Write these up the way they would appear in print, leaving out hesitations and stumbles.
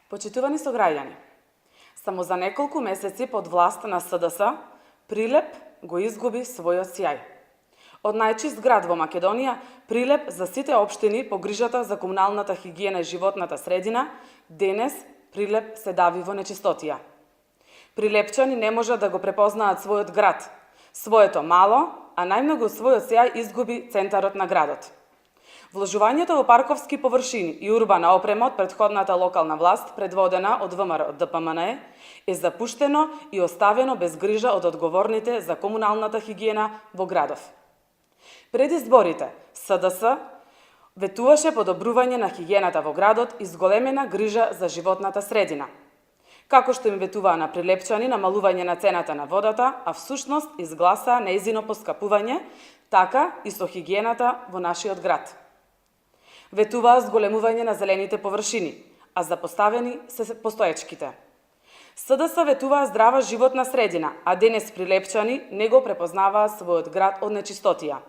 Почитувани сограѓани, само за неколку месеци под власт на СДС, Прилеп го изгуби својот сјај. Од најчист град во Македонија, Прилеп за сите општини по грижата за комуналната хигиена и животната средина, денес Прилеп се дави во нечистотија. Прилепчани не можат да го препознаат својот град, своето мало, а најмногу својот сјај изгуби центарот на градот. Вложувањето во парковски површини и урбана опрема од претходната локална власт, предводена од ВМРО ДПМНЕ, е запуштено и оставено без грижа од одговорните за комуналната хигиена во градов. Пред изборите, СДС ветуваше подобрување на хигиената во градот и зголемена грижа за животната средина. Како што им ветуваа на прилепчани намалување на цената на водата, а всушност изгласа нејзино поскапување, така и со хигиената во нашиот град. Ветуваа зголемување на зелените површини, а запоставени се постоечките. СДС ветуваа здрава животна средина, а денес прилепчани не го препознаваа својот град од нечистотија.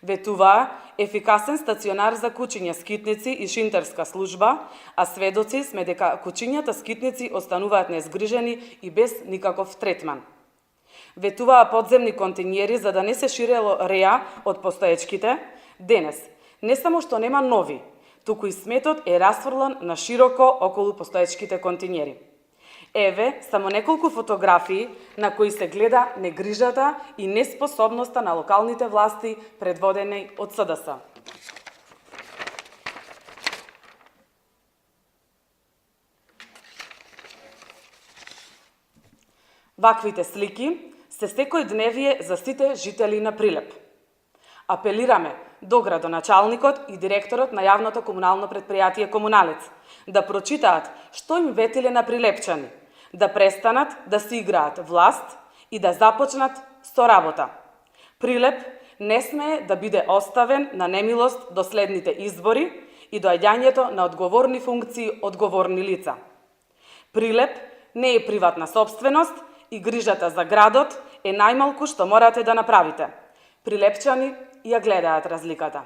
Ветуваа ефикасен стационар за кучиња скитници и шинтерска служба, а сведоци сме дека кучињата скитници остануваат незгрижени и без никаков третман. Ветуваа подземни континери за да не се ширело реа од постоечките. Денес не само што нема нови, туку и сметот е расфрлан на широко околу постоечките континери. Еве само неколку фотографии на кои се гледа негрижата и неспособноста на локалните власти предводени од СДС. Ваквите слики се секојдневие за сите жители на Прилеп. Апелираме до градоначалникот и директорот на јавното комунално предпријатие Комуналец да прочитаат што им ветиле на прилепчани, да престанат да си играат власт и да започнат со работа. Прилеп не смее да биде оставен на немилост до следните избори и доаѓањето на одговорни функции одговорни лица. Прилеп не е приватна сопственост и грижата за градот е најмалку што морате да направите. Прилепчани ја гледаат разликата.